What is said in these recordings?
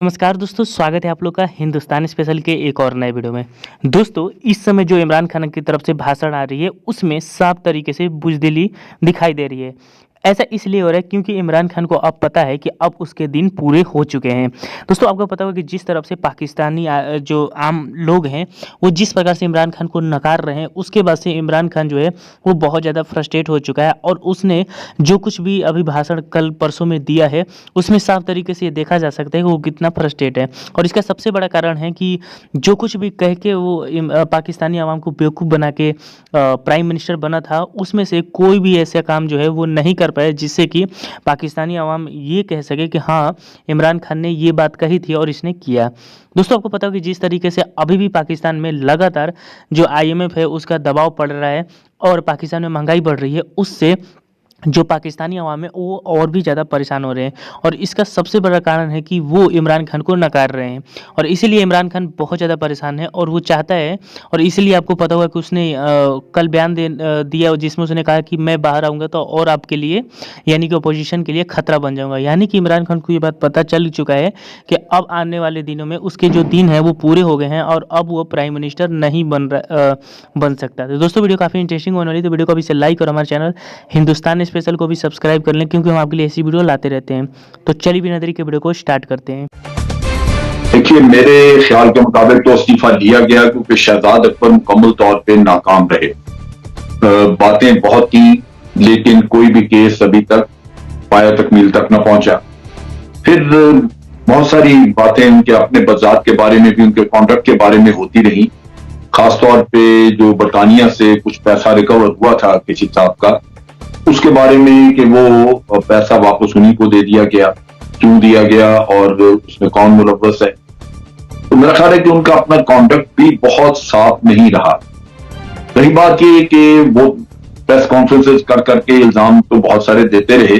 नमस्कार दोस्तों, स्वागत है आप लोग का हिंदुस्तान स्पेशल के एक और नए वीडियो में। दोस्तों, इस समय जो इमरान खान की तरफ से भाषण आ रही है उसमें साफ तरीके से बुज़दिली दिखाई दे रही है। ऐसा इसलिए हो रहा है क्योंकि इमरान खान को अब पता है कि अब उसके दिन पूरे हो चुके हैं। दोस्तों, आपको पता होगा कि जिस तरफ से पाकिस्तानी जो आम लोग हैं वो जिस प्रकार से इमरान खान को नकार रहे हैं, उसके बाद से इमरान खान जो है वो बहुत ज़्यादा फ्रस्ट्रेट हो चुका है और उसने जो कुछ भी अभी भाषण कल परसों में दिया है उसमें साफ तरीके से ये देखा जा सकता है कि वो कितना फ्रस्ट्रेट है। और इसका सबसे बड़ा कारण है कि जो कुछ भी कह के वो पाकिस्तानी आवाम को बेवकूफ़ बना के प्राइम मिनिस्टर बना था, उसमें से कोई भी ऐसा काम जो है वो नहीं कर पाए जिससे कि पाकिस्तानी आवाम ये कह सके कि हाँ, इमरान खान ने ये बात कही थी और इसने किया। दोस्तों, आपको पता हो कि जिस तरीके से अभी भी पाकिस्तान में लगातार जो IMF है उसका दबाव पड़ रहा है और पाकिस्तान में महंगाई बढ़ रही है, उससे जो पाकिस्तानी अवाम है वो और भी ज़्यादा परेशान हो रहे हैं। और इसका सबसे बड़ा कारण है कि वो इमरान खान को नकार रहे हैं और इसीलिए इमरान खान बहुत ज़्यादा परेशान है और वो चाहता है, और इसीलिए आपको पता होगा कि उसने कल बयान दिया जिसमें उसने कहा कि मैं बाहर आऊँगा तो और आपके लिए यानी कि अपोजिशन के लिए खतरा बन जाऊँगा। यानी कि इमरान खान को ये बात पता चल चुका है कि अब आने वाले दिनों में उसके जो दिन हैं वो पूरे हो गए हैं और अब वो प्राइम मिनिस्टर नहीं बन सकता। तो दोस्तों, वीडियो काफ़ी इंटरेस्टिंग होने वाली, तो वीडियो को अभी से लाइक और हमारे चैनल हिंदुस्तान स्पेशल को भी सब्सक्राइब कर लें क्योंकि हम आपके लिए ऐसी वीडियो लाते रहते हैं। तो चलिए बिना देरी के वीडियो को स्टार्ट करते हैं। देखिए, मेरे ख्याल के मुताबिक तो इस्तीफा लिया गया क्योंकि शहजाद अकबर मुकम्मल तौर पे नाकाम रहे। बातें बहुत की लेकिन कोई भी केस अभी तक पाया तकमील तक न पहुंचा। फिर बहुत सारी बातें उनके अपने बजात के बारे में भी, उनके कॉन्ट्रैक्ट के बारे में होती रही। खासतौर पे जो बरतानिया से कुछ पैसा रिकवर हुआ था किसी साहब का, उसके बारे में कि वो पैसा वापस उन्हीं को दे दिया गया, क्यों दिया गया और उसमें कौन मुलव्वस है। तो मेरा ख्याल है कि उनका अपना कॉन्डक्ट भी बहुत साफ नहीं रहा। रही बात ये कि वो प्रेस कॉन्फ्रेंसेस कर करके इल्जाम तो बहुत सारे देते रहे,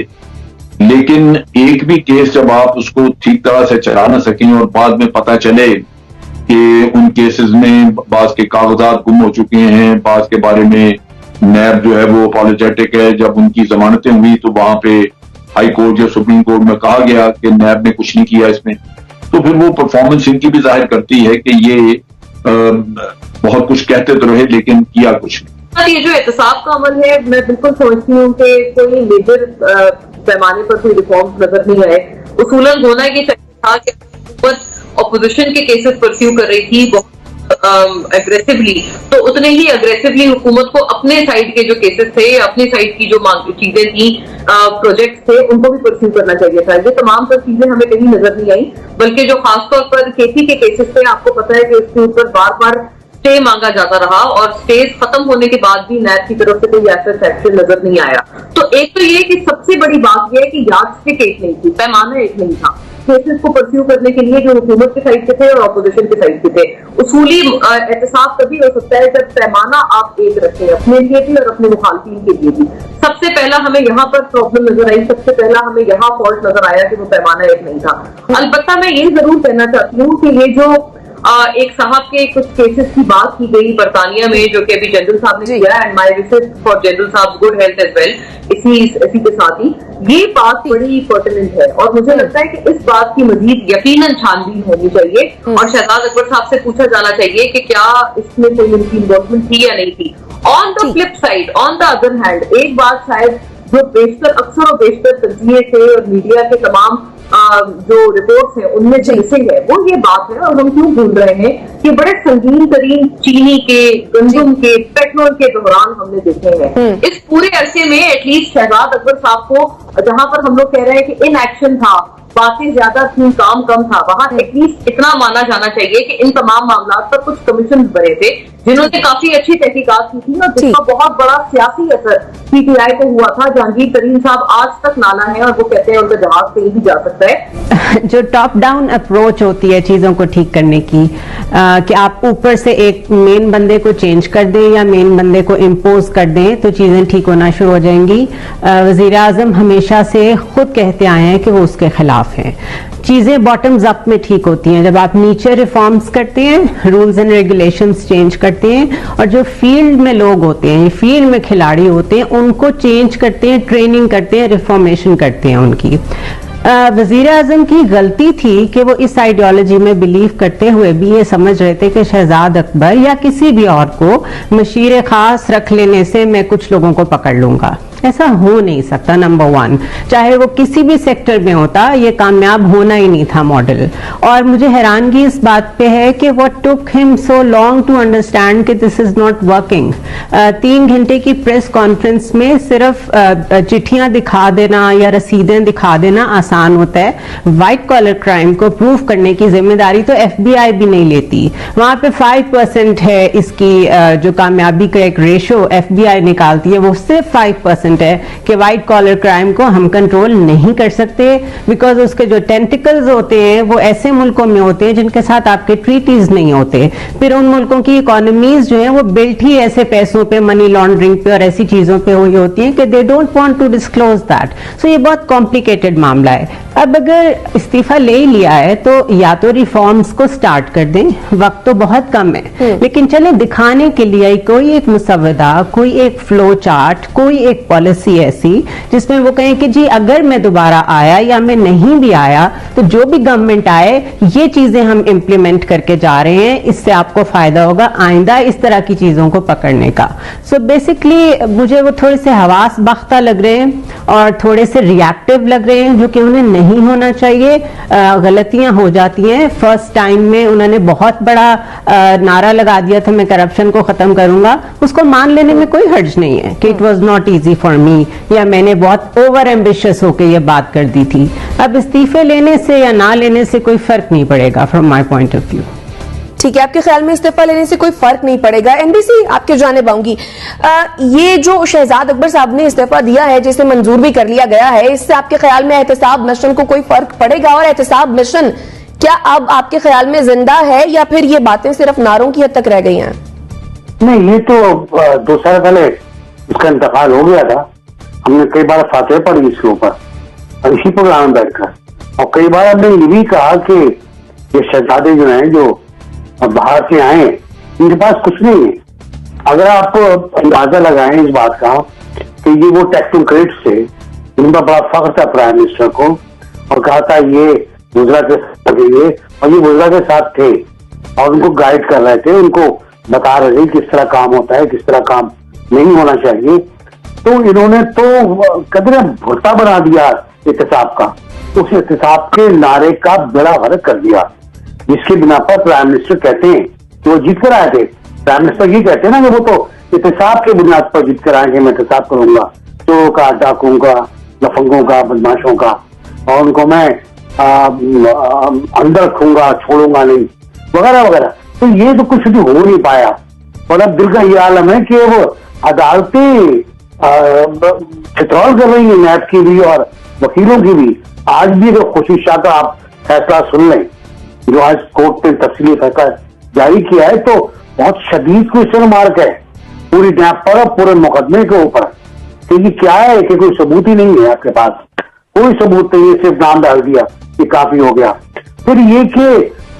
लेकिन एक भी केस जब आप उसको ठीक तरह से चला ना सकें और बाद में पता चले कि उन केसेस में बाज के कागजात गुम हो चुके हैं, बाज के बारे में नैब जो है वो अपॉलोजेटिक है। जब उनकी जमानतें हुई तो वहां पे हाई कोर्ट या सुप्रीम कोर्ट में कहा गया कि नैब ने कुछ नहीं किया इसमें, तो फिर वो परफॉर्मेंस इनकी भी जाहिर करती है कि ये बहुत कुछ कहते तो रहे लेकिन किया कुछ नहीं। ये जो एहतसाब का अमल है, मैं बिल्कुल समझती हूँ कि कोई मेजर पैमाने पर कोई रिफॉर्म नजर नहीं आए। उसूलन होना ये था कि हुकूमत ऑपोजिशन के केसेस परस्यू कर रही थी बहुत एग्रेसिवली, तो उतने ही एग्रेसिवली हुकूमत को अपने साइड के जो केसेस थे, अपनी साइड की जो चीजें थी, प्रोजेक्ट्स थे, उनको भी परस्यू करना चाहिए था। ये तमाम तर चीजें हमें कहीं नजर नहीं आई, बल्कि जो खासतौर पर केसी के केसेस थे, आपको पता है कि उसके ऊपर बार बार स्टे मांगा जाता रहा और स्टेज खत्म होने के बाद भी नैब की तरफ से कोई ऐसा एक्शन नजर नहीं आया। तो एक तो ये कि सबसे बड़ी बात यह है कि यार्डस्टिक एक नहीं थी, पैमाना एक नहीं था केसेस को परस्यू करने के लिए, जो हुकूमत के साइड से थे और ऑपोजिशन के साइड से थे। उसूली एहतसाब तभी हो सकता है जब पैमाना आप एक रखें, अपने लिए भी और अपने मुखालफिन के लिए भी। सबसे पहला हमें यहाँ पर प्रॉब्लम नजर आई, सबसे पहला हमें यहाँ फॉल्ट नजर आया कि वो पैमाना एक नहीं था। अलबत्ता मैं ये जरूर कहना चाहती हूँ कि ये जो एक साहब के कुछ केसेस की बात की गई बरतानिया में, जो कि अभी जनरल साहब ने किया, and my wishes for general साहब गुड हेल्थ एज वेल, इसी के साथ ही ये बात बड़ी पर्टिनेंट है और मुझे लगता है कि इस बात की मजीद यकीनन छानबीन होनी चाहिए और शहजाद अकबर साहब से पूछा जाना चाहिए कि क्या इसमें कोई उनकी इन्वॉल्वमेंट थी या नहीं थी। On the flip side, on the other hand, एक बात शायद जो अक्सर और बेशतर तंजीए थे और मीडिया के तमाम जो रिपोर्ट्स हैं उनमें से मिसिंग है, वो ये बात है, और हम क्यों भूल रहे हैं कि बड़े संगीन तरीन चीनी के, गंदम के, पेट्रोल के बहरान हमने देखे हैं इस पूरे अरसे में। एटलीस्ट शहजाद अकबर साहब को, जहां पर हम लोग कह रहे हैं कि इन एक्शन था, बातें ज्यादा थी, काम कम था, वहां एटलीस्ट इतना माना जाना चाहिए कि इन तमाम मामलों पर कुछ कमीशन बने थे जिन्होंने काफी अच्छी तहकीकात की थी और जिसका बहुत बड़ा सियासी असर PTI को हुआ था। जहांगीर तरीन साहब आज तक नाला है और वो कहते हैं उनका जहाज कहीं भी जा सकता है। जो टॉप डाउन अप्रोच होती है चीजों को ठीक करने की, कि आप ऊपर से एक मेन बंदे को चेंज कर दें या मेन बंदे को इम्पोज कर दें तो चीजें ठीक होना शुरू हो जाएंगी। वजीर आजम हमेशा से खुद कहते आए हैं कि वो उसके खिलाफ हैं। चीजें बॉटम्स अप में ठीक होती हैं जब आप नीचे रिफॉर्म्स करते हैं, रूल्स एंड रेगुलेशंस चेंज करते हैं और जो फील्ड में लोग होते हैं, फील्ड में खिलाड़ी होते हैं, उनको चेंज करते हैं, ट्रेनिंग करते हैं, रिफॉर्मेशन करते हैं उनकी। वजीर आजम की गलती थी कि वो इस आइडियोलॉजी में बिलीव करते हुए भी ये समझ रहे थे कि शहजाद अकबर या किसी भी और को मशीर खास रख लेने से मैं कुछ लोगों को पकड़ लूंगा। ऐसा हो नहीं सकता। नंबर वन, चाहे वो किसी भी सेक्टर में होता, ये कामयाब होना ही नहीं था मॉडल। और मुझे हैरानगी इस बात पे है कि what took him so long to understand कि दिस इज नॉट वर्किंग। 3 घंटे की प्रेस कॉन्फ्रेंस में सिर्फ चिट्ठियां दिखा देना या रसीदें दिखा देना आसान होता है। व्हाइट कॉलर क्राइम को प्रूव करने की जिम्मेदारी तो FBI भी नहीं लेती। वहां पे 5% है इसकी जो कामयाबी का एक रेशो FBI निकालती है, वो सिर्फ 5% है कि व्हाइट कॉलर क्राइम को हम कंट्रोल नहीं कर सकते, बिकॉज उसके जो टेंटिकल्स होते हैं वो ऐसे मुल्कों में होते हैं जिनके साथ आपके ट्रीटीज नहीं होते। फिर उन मुल्कों की इकोनॉमीज जो है वो बिल्ट ही ऐसे पैसों पे, मनी लॉन्ड्रिंग पे और ऐसी चीजों पे हुई होती है कि they don't want to disclose that. So ये बहुत कॉम्प्लिकेटेड मामला है। अब अगर इस्तीफा ले ही लिया है तो या तो रिफॉर्म्स को स्टार्ट कर दें, वक्त तो बहुत कम है, लेकिन चले दिखाने के लिए कोई एक मुसव्वदा, कोई एक फ्लो चार्ट, कोई एक पॉलिसी ऐसी जिसमें वो कहें कि जी अगर मैं दोबारा आया या मैं नहीं भी आया तो जो भी गवर्नमेंट आए ये चीजें हम इम्प्लीमेंट करके जा रहे हैं, इससे आपको फायदा होगा आइंदा इस तरह की चीजों को पकड़ने का। सो बेसिकली मुझे वो थोड़े से हवास बख्ता लग रहे हैं और थोड़े से रिएक्टिव लग रहे हैं, जो कि उन्हें नहीं होना चाहिए। गलतियां हो जाती हैं। फर्स्ट टाइम में उन्होंने बहुत बड़ा नारा लगा दिया था मैं करप्शन को खत्म करूंगा, उसको मान लेने में कोई हर्ज नहीं है कि it was not easy for me, या मैंने बहुत ओवर एम्बिशियस होकर ये बात कर दी थी। अब इस्तीफे लेने से या ना लेने से कोई फर्क नहीं पड़ेगा from my point of view. ठीक है, आपके ख्याल में इस्तीफा लेने से कोई फर्क नहीं पड़ेगा। NBC आपके जानिब आऊंगी, ये जो शहजाद अकबर साहब ने इस्तीफा दिया है, जिसे मंजूर भी कर लिया गया है, इससे आपके ख्याल में एहतसाब मिशन को कोई फर्क पड़ेगा? और एहतसाब मिशन क्या अब आपके ख्याल में जिंदा है या फिर ये बातें सिर्फ नारों की हद तक रह गई हैं? नहीं, ये तो 2 साल पहले इसका इंतकाल हो गया था। हमने कई बार फातह पढ़ी इसके ऊपर इसी प्रोग्राम में बैठकर, और कई बार हमने ये भी कहा कि ये शहजादे जो हैं जो बाहर से आए, इनके पास कुछ नहीं है। अगर आप अंदाजा लगाएं इस बात का कि ये वो टेक्नोक्रेट थे, इनका बड़ा फख्र था प्राइम मिनिस्टर को, और कहा था ये गुजरा के साथ ये, और ये गुजरा के साथ थे और उनको गाइड कर रहे थे, उनको बता रहे थे किस तरह काम होता है, किस तरह काम नहीं होना चाहिए। तो इन्होंने तो कदर भुरता बना दिया एहतसाब का, उस एहतसाब के नारे का बड़ा फर्क कर दिया, जिसके बिना पर प्राइम मिनिस्टर कहते हैं कि वो जीत कर आए थे। प्राइम मिनिस्टर ये कहते हैं ना कि वो तो एहतसाब के बुनियाद पर जीत कर आएंगे, मैं एहतसाब करूंगा चोरों का, डाकुओं का, लफंगों का, बदमाशों का, और उनको मैं अंदर रखूंगा, छोड़ूंगा नहीं, वगैरह वगैरह। तो ये तो कुछ भी हो नहीं पाया, और अब दिल का ये आलम है कि वो अदालतें चित्रौल कर रही है, नैब की भी और वकीलों की भी। आज भी अगर खुशी शाह का आप फैसला सुन लें, जो आज कोर्ट ने तफसीली फैसला जारी किया है, तो बहुत शदीद क्वेश्चन मार्क है पूरी नैब पर और पूरे मुकदमे के ऊपर। क्योंकि क्या है कि कोई सबूत ही नहीं है आपके पास, कोई सबूत नहीं है, सिर्फ नाम डाल दिया कि काफी हो गया। फिर ये कि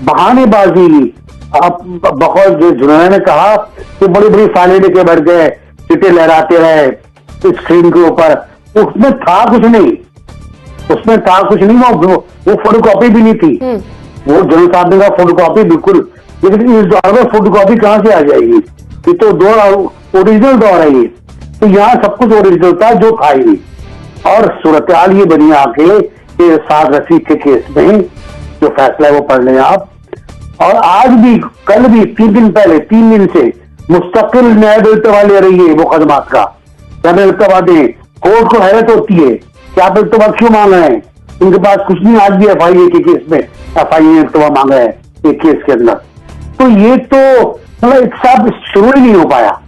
बहानेबाजी, आप बखौर जो जुनैन ने कहा कि बड़ी बड़ी फाइलें लेके बैठ गए, चिट्टे लहराते रहे स्क्रीन के ऊपर, उसमें था कुछ नहीं, उसमें था कुछ नहीं, वो फोटोकॉपी भी नहीं थी। वो जनरल साहब ने कहा फोटोकॉपी बिल्कुल, लेकिन इस दौर में फोटोकॉपी कहां से आ जाएगी? ये तो दौर ओरिजिनल दौर है ये, तो यहाँ सब कुछ ओरिजिनल था जो था ही नहीं। और सूरत हाल ये बनी आके कि साद रफीक के केस में जो फैसला है वो पढ़ लें आप। और आज भी, कल भी, 3 दिन पहले, 3 दिन से मुस्तकिल न्याय इल्तवा ले रही है मुकदमात का। जब इल्तवा दें, कोर्ट को हैरत होती है कि आप इल्तवा क्यों मांग रहे हैं, उनके पास कुछ नहीं। आज भी FIA के केस में FIA इल्तवा मांगा है एक केस के अंदर। तो ये तो मतलब एक साथ शुरू ही नहीं हो पाया।